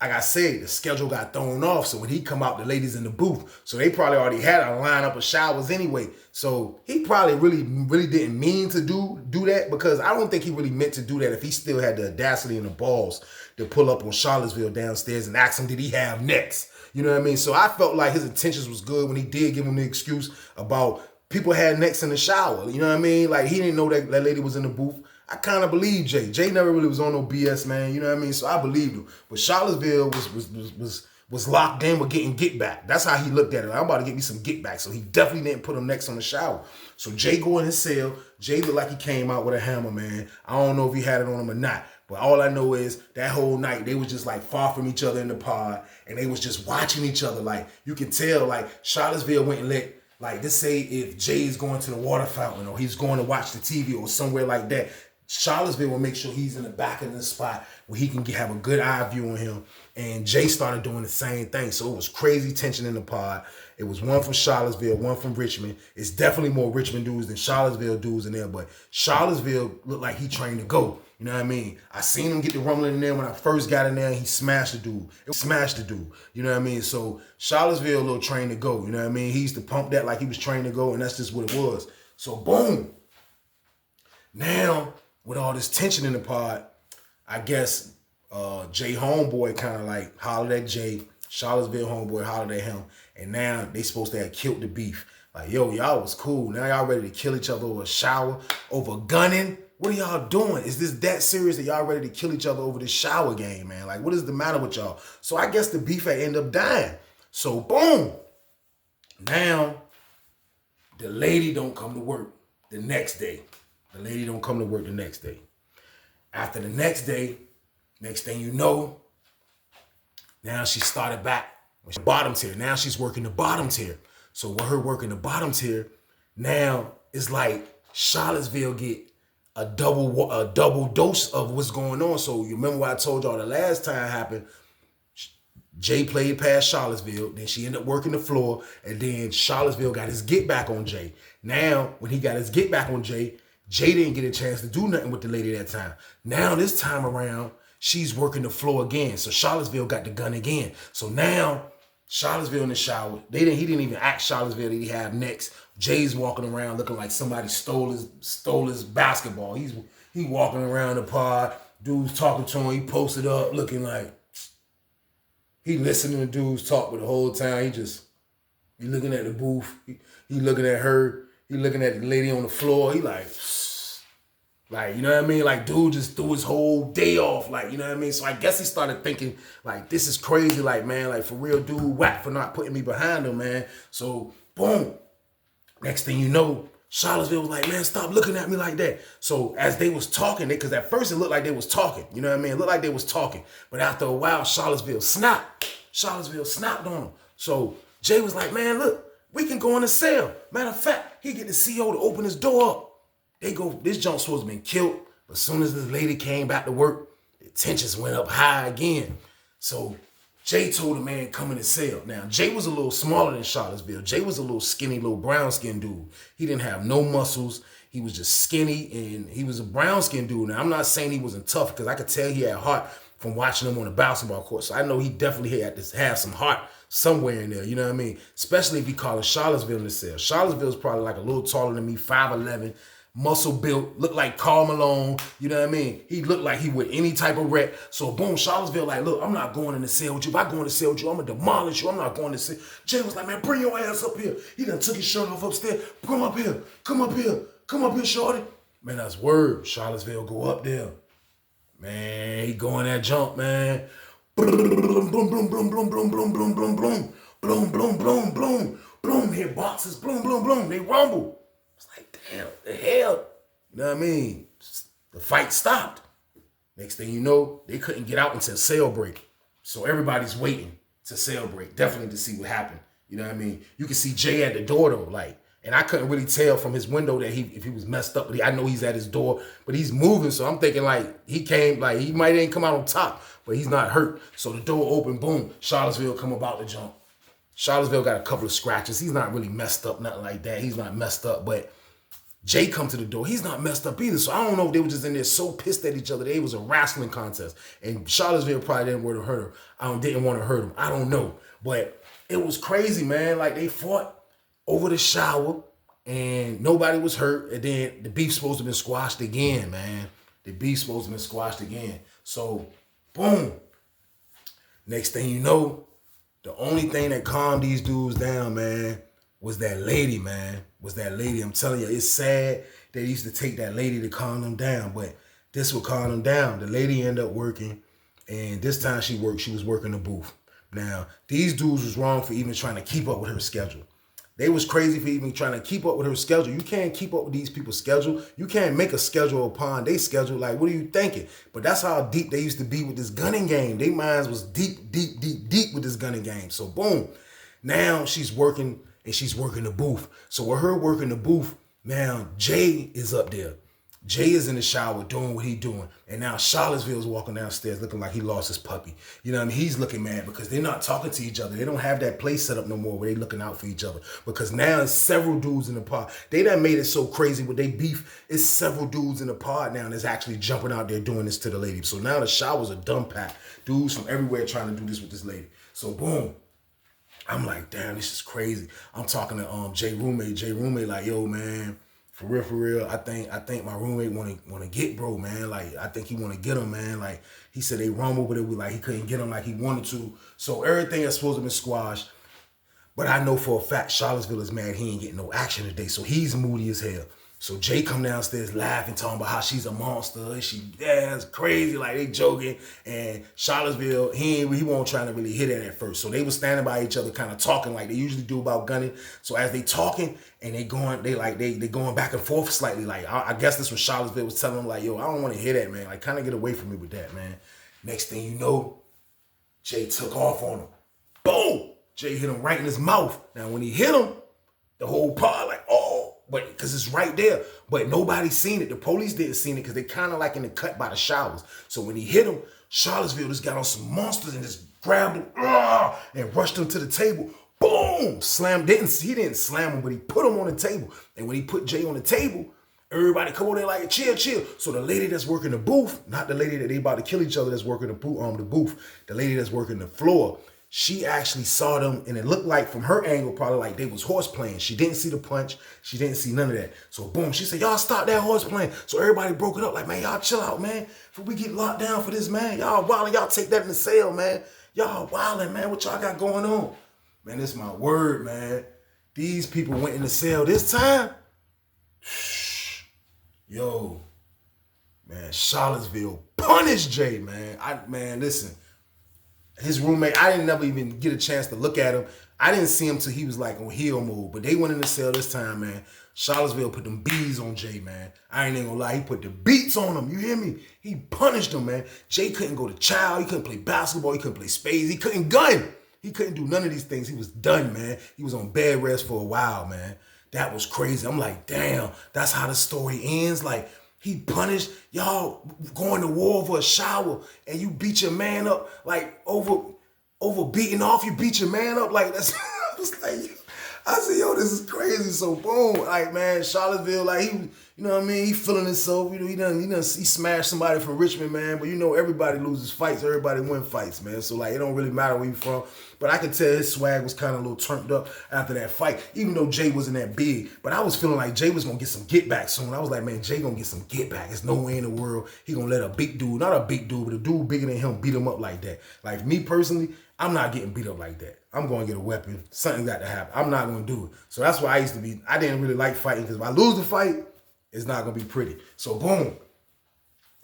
Like I said, the schedule got thrown off. So when he come out, the ladies in the booth. So they probably already had a lineup of showers anyway. So he probably really didn't mean to do that, because I don't think he really meant to do that if he still had the audacity and the balls to pull up on Charlottesville downstairs and ask him, did he have next? You know what I mean? So I felt like his intentions was good when he did give him the excuse about people had next in the shower. You know what I mean? Like, he didn't know that lady was in the booth. I kind of believe Jay. Jay never really was on no BS, man. You know what I mean? So I believed him. But Charlottesville was locked in with getting get back. That's how he looked at it. I'm about to get me some get back. So he definitely didn't put him next on the shower. So Jay go in his cell. Jay looked like he came out with a hammer, man. I don't know if he had it on him or not. But all I know is that whole night, they was just like far from each other in the pod. And they was just watching each other. Like, you can tell, like, Charlottesville went and let, like, let's say if Jay is going to the water fountain or he's going to watch the TV or somewhere like that, Charlottesville will make sure he's in the back of the spot where he can have a good eye view on him. And Jay started doing the same thing. So it was crazy tension in the pod. It was one from Charlottesville, one from Richmond. It's definitely more Richmond dudes than Charlottesville dudes in there. But Charlottesville looked like he trained to go. You know what I mean? I seen him get the rumbling in there when I first got in there, and he smashed the dude. It smashed the dude. You know what I mean? So Charlottesville a little trained to go. You know what I mean? He used to pump that like he was trained to go, and that's just what it was. So boom. Now, with all this tension in the pod, I guess Jay homeboy kind of like hollered at Jay. Charlottesville homeboy hollered at him. And now they supposed to have killed the beef. Like, yo, y'all was cool. Now y'all ready to kill each other over a shower, over gunning? What are y'all doing? Is this that serious that y'all ready to kill each other over this shower game, man? Like, what is the matter with y'all? So I guess the beef had ended up dying. So boom. Now, the lady don't come to work the next day. The lady don't come to work the next day. After the next day, next thing you know, now she started back with the bottom tier. Now she's working the bottom tier. So with her working the bottom tier, now it's like Charlottesville get a double dose of what's going on. So you remember what I told y'all the last time happened? Jay played past Charlottesville, then she ended up working the floor, and then Charlottesville got his get back on Jay. Now, when he got his get back on Jay, Jay didn't get a chance to do nothing with the lady that time. Now, this time around, she's working the floor again. So Charlottesville got the gun again. So now, Charlottesville in the shower. He didn't even ask Charlottesville that he have next. Jay's walking around looking like somebody stole his basketball. He walking around the pod. Dude's talking to him. He posted up looking like he listening to dudes talk, but the whole time he looking at the booth. He looking at her. He looking at the lady on the floor. He like, you know what I mean? Like, dude just threw his whole day off. Like, you know what I mean? So I guess he started thinking, like, this is crazy. Like, man, like, for real, dude, whack for not putting me behind him, man. So, boom. Next thing you know, Charlottesville was like, man, stop looking at me like that. So as they was talking, because at first it looked like they was talking. You know what I mean? It looked like they was talking. But after a while, Charlottesville snapped on him. So Jay was like, man, look, we can go in the cell. Matter of fact, he get the CO to open his door up. This junk supposed to been killed. But as soon as this lady came back to work, the tensions went up high again. So Jay told the man, come in the cell. Now, Jay was a little smaller than Charlottesville. Jay was a little skinny, little brown-skinned dude. He didn't have no muscles. He was just skinny, and he was a brown-skinned dude. Now, I'm not saying he wasn't tough, because I could tell he had heart. from watching him on the basketball court. So I know he definitely had to have some heart somewhere in there, you know what I mean? Especially if he calling Charlottesville in the cell. Charlottesville's probably like a little taller than me, 5'11", muscle built, look like Karl Malone, you know what I mean? He looked like he would any type of rep. So boom, Charlottesville like, look, I'm not going in the cell with you. If I go in the cell with you, I'm gonna demolish you. I'm not going to cell. Jay was like, man, bring your ass up here. He done took his shirt off upstairs. Come up here, come up here, come up here, shorty. Man, that's word. Charlottesville go up there. Man, he going that jump, man. Boom, boom, boom, boom, boom, boom, boom, boom, boom, boom, boom, boom, boom, boom, boom, boom. Hit boxes, boom, boom, boom. They rumble. It's like, damn, the hell. You know what I mean? The fight stopped. Next thing you know, they couldn't get out until cell break. So everybody's waiting to cell break, definitely to see what happened. You know what I mean? You can see Jay at the door though, like, and I couldn't really tell from his window that if he was messed up. But I know he's at his door, but he's moving. So I'm thinking like he came, like he might ain't come out on top, but he's not hurt. So the door opened, boom, Charlottesville come about to jump. Charlottesville got a couple of scratches. He's not really messed up, nothing like that. He's not messed up, but Jay come to the door. He's not messed up either. So I don't know if they were just in there so pissed at each other. It was a wrestling contest. And Charlottesville probably didn't want to hurt him. Didn't want to hurt him. I don't know. But it was crazy, man. Like they fought over the shower and nobody was hurt. And then the beef's supposed to have been squashed again, man. The beef's supposed to have been squashed again. So, boom. Next thing you know, the only thing that calmed these dudes down, man, was that lady, man. Was that lady. I'm telling you, it's sad they used to take that lady to calm them down, but this would calm them down. The lady ended up working, and this time she was working the booth. Now, these dudes was wrong for even trying to keep up with her schedule. They was crazy for even trying to keep up with her schedule. You can't keep up with these people's schedule. You can't make a schedule upon their schedule. Like, what are you thinking? But that's how deep they used to be with this gunning game. Their minds was deep, deep, deep, deep with this gunning game. So, boom. Now she's working, and she's working the booth. So with her working the booth, now Jay is up there. Jay is in the shower doing what he doing. And now Charlottesville's walking downstairs looking like he lost his puppy. You know what I mean? He's looking mad because they're not talking to each other. They don't have that place set up no more where they looking out for each other. Because now there's several dudes in the pod. They done made it so crazy with they beef. It's several dudes in the pod now that's actually jumping out there doing this to the lady. So now the showers are dumb packed. Dudes from everywhere trying to do this with this lady. So boom. I'm like, damn, this is crazy. I'm talking to Jay roommate. Jay roommate like, yo, man, for real, I think my roommate wanna get bro, man. Like, I think he wanna get him, man. Like, he said they rumbled, but it was like he couldn't get him like he wanted to. So everything is supposed to be squashed. But I know for a fact Charlottesville is mad he ain't getting no action today. So he's moody as hell. So Jay come downstairs laughing, talking about how she's a monster. And it's crazy, like they joking. And Charlottesville, he won't trying to really hit it at first. So they were standing by each other, kind of talking like they usually do about gunning. So as they talking and they going back and forth slightly. Like I guess this was Charlottesville was telling them like, yo, I don't want to hear that, man. Like kind of get away from me with that, man. Next thing you know, Jay took off on him. Boom! Jay hit him right in his mouth. Now when he hit him, the whole pod like, oh. But because it's right there, but nobody seen it. The police didn't see it because they kind of like in the cut by the showers. So when he hit him, Charlottesville just got on some monsters and just grabbed him and rushed him to the table. Boom! Slammed. He didn't slam him, but he put him on the table. And when he put Jay on the table, everybody come on there like, chill. So the lady that's working the booth, not the lady that they about to kill each other that's working the booth, the lady that's working the floor, she actually saw them, and it looked like from her angle, probably like they was horse playing. She didn't see the punch. She didn't see none of that. So boom, she said, y'all stop that horse playing. So everybody broke it up like, man, y'all chill out, man. If we get locked down for this, man, y'all wildin', y'all take that in the cell, man. Y'all wildin', man. What y'all got going on? Man, this is my word, man. These people went in the cell this time. Yo, man, Charlottesville punished Jay, man. Man, listen. His roommate, I didn't never even get a chance to look at him. I didn't see him till he was like on heel mode. But they went in the cell this time, man. Charlottesville put them bees on Jay, man. I ain't even gonna lie. He put the beats on him. You hear me? He punished him, man. Jay couldn't go to child. He couldn't play basketball. He couldn't play spades. He couldn't gun. He couldn't do none of these things. He was done, man. He was on bed rest for a while, man. That was crazy. I'm like, damn, that's how the story ends. Like, he punished y'all going to war over a shower and you beat your man up like over beating off. You beat your man up like that's. I said, yo, this is crazy. So boom, like man, Charlottesville, like he, you know what I mean? He feeling himself. You know, he smashed somebody from Richmond, man. But you know, everybody loses fights, everybody win fights, man. So like, it don't really matter where you from. But I could tell his swag was kind of a little turned up after that fight, even though Jay wasn't that big. But I was feeling like Jay was gonna get some get back soon. I was like, man, Jay gonna get some get back. There's no way in the world he gonna let a big dude, not a big dude, but a dude bigger than him, beat him up like that. Like me personally, I'm not getting beat up like that. I'm going to get a weapon. Something got to happen. I'm not going to do it. So that's why I didn't really like fighting, because if I lose the fight, it's not going to be pretty. So boom.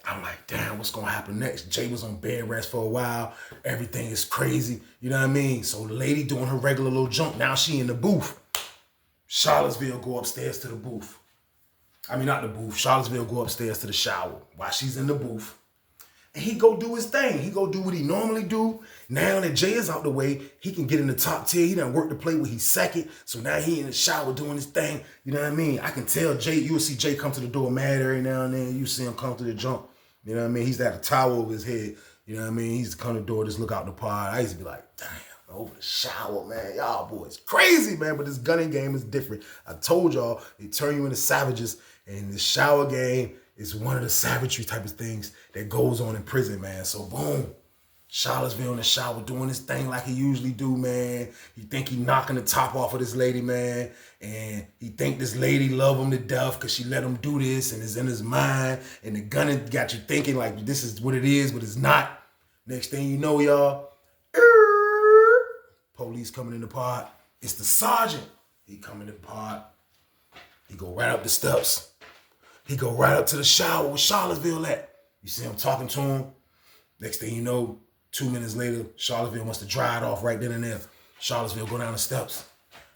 I'm like, damn, what's going to happen next? Jay was on bed rest for a while. Everything is crazy. You know what I mean? So the lady doing her regular little jump. Now she in the booth. Charlottesville go upstairs to the booth. I mean, not the booth. Charlottesville go upstairs to the shower while she's in the booth. And he go do his thing. He go do what he normally do. Now that Jay is out the way, he can get in the top tier. He done work the play where he's second. So now he in the shower doing his thing. You know what I mean? I can tell Jay, you'll see Jay come to the door mad every now and then. You see him come to the jump. You know what I mean? He's got a towel over his head. You know what I mean? He's come to the door, just look out the pod. I used to be like, damn, over the shower, man. Y'all boys crazy, man. But this gunning game is different. I told y'all, they turn you into savages. And the shower game is one of the savagery type of things that goes on in prison, man. So boom, Charlottesville in the shower doing his thing like he usually do, man. He think he knocking the top off of this lady, man. And he think this lady love him to death because she let him do this and it's in his mind. And the gunning got you thinking like this is what it is, but it's not. Next thing you know, y'all, police coming in the pod. It's the sergeant. He come in the pod. He go right up the steps. He go right up to the shower where Charlottesville at. You see him talking to him. Next thing you know, 2 minutes later, Charlottesville wants to dry it off right then and there. Charlottesville go down the steps.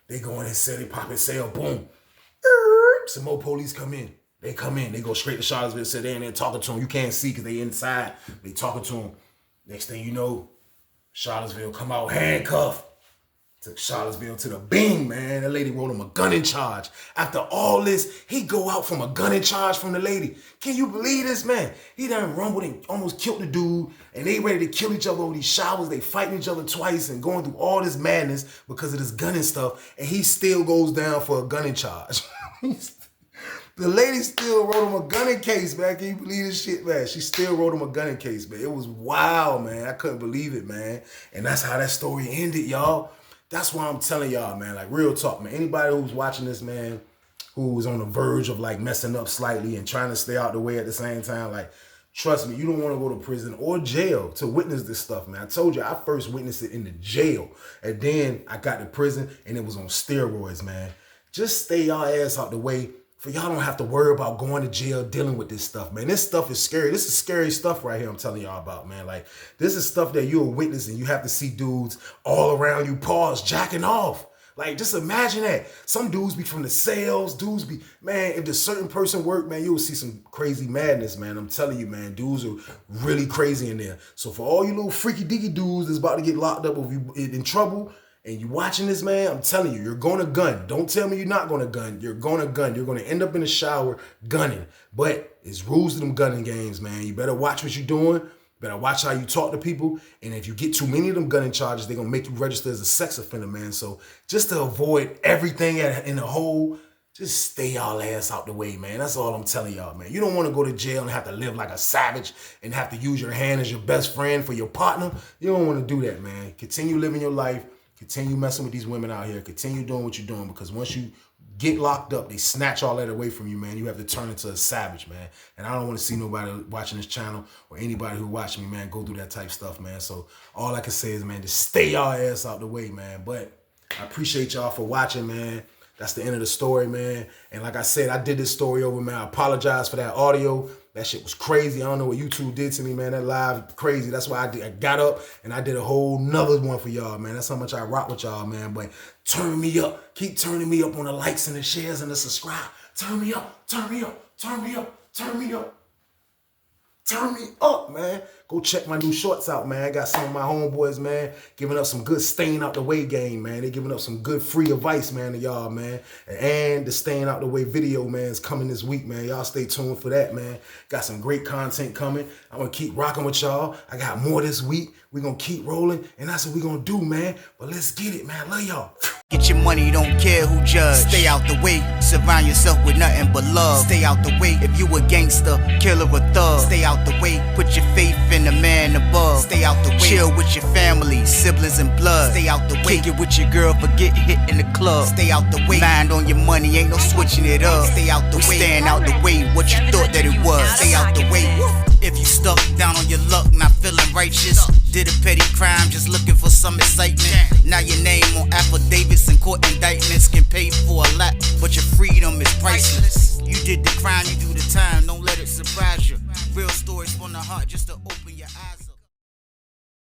They go in his cell, they pop his cell, boom. Some more police come in. They come in, they go straight to Charlottesville, sit there and they're talking to him. You can't see because they inside. They talking to him. Next thing you know, Charlottesville come out handcuffed. Took Charlottesville to the beam, man. That lady wrote him a gunning charge. After all this, he go out from a gunning charge from the lady. Can you believe this, man? He done rumbled and almost killed the dude, and they ready to kill each other over these showers. They fighting each other twice and going through all this madness because of this gunning stuff, and he still goes down for a gunning charge. The lady still wrote him a gunning case, man. Can you believe this shit, man? She still wrote him a gunning case, man. It was wild, man. I couldn't believe it, man. And that's how that story ended, y'all. That's why I'm telling y'all, man, like real talk, man. Anybody who's watching this, man, who's on the verge of like messing up slightly and trying to stay out the way at the same time, like, trust me, you don't want to go to prison or jail to witness this stuff, man. I told you, I first witnessed it in the jail. And then I got to prison and it was on steroids, man. Just stay y'all ass out the way. For y'all don't have to worry about going to jail dealing with this stuff, man. This stuff is scary. This is scary stuff right here I'm telling y'all about, man. Like, this is stuff that you're witnessing. You have to see dudes all around you, pause, jacking off. Like, just imagine that. Some dudes be from the cells. Dudes be, man, if there's certain person work, man, you will see some crazy madness, man. I'm telling you, man, dudes are really crazy in there. So for all you little freaky deaky dudes that's about to get locked up or you in trouble, and you watching this, man, I'm telling you, you're going to gun. Don't tell me you're not going to gun. You're going to gun. You're going to end up in the shower gunning. But it's rules to them gunning games, man. You better watch what you're doing. Better watch how you talk to people. And if you get too many of them gunning charges, they're going to make you register as a sex offender, man. So just to avoid everything in the hole, just stay y'all ass out the way, man. That's all I'm telling y'all, man. You don't want to go to jail and have to live like a savage and have to use your hand as your best friend for your partner. You don't want to do that, man. Continue living your life. Continue messing with these women out here. Continue doing what you're doing, because once you get locked up, they snatch all that away from you, man. You have to turn into a savage, man. And I don't want to see nobody watching this channel or anybody who watching me, man, go through that type stuff, man. So all I can say is, man, just stay y'all ass out the way, man. But I appreciate y'all for watching, man. That's the end of the story, man. And like I said, I did this story over, man. I apologize for that audio. That shit was crazy. I don't know what YouTube did to me, man. That live crazy. That's why I got up and I did a whole nother one for y'all, man. That's how much I rock with y'all, man. But turn me up. Keep turning me up on the likes and the shares and the subscribe. Turn me up. Turn me up. Turn me up. Turn me up. Turn me up, man. Go check my new shorts out, man. I got some of my homeboys, man, giving up some good staying out the way game, man. They giving up some good free advice, man, to y'all, man. And the staying out the way video, man, is coming this week, man. Y'all stay tuned for that, man. Got some great content coming. I'm gonna keep rocking with y'all. I got more this week. We're gonna keep rolling, and that's what we're gonna do, man. But let's get it, man. Love y'all. Get your money, don't care who judge. Stay out the way, surround yourself with nothing but love. Stay out the way if you a gangster, killer or thug. Stay out the way, put your faith in the man above. Stay out the way, chill with your family, siblings and blood. Stay out the way, kick it with your girl, forget hit in the club. Stay out the way, mind on your money, ain't no switching it up. Stay out the way, staying out the way, what you thought that it was. Stay out the way. If you stuck down on your luck, not feeling righteous, did a petty crime, just looking for some excitement. Now your name on affidavits and court indictments can pay for a lot, but your freedom is priceless. You did the crime, you do the time, don't let it surprise you. Real stories from the heart, just to open your eyes.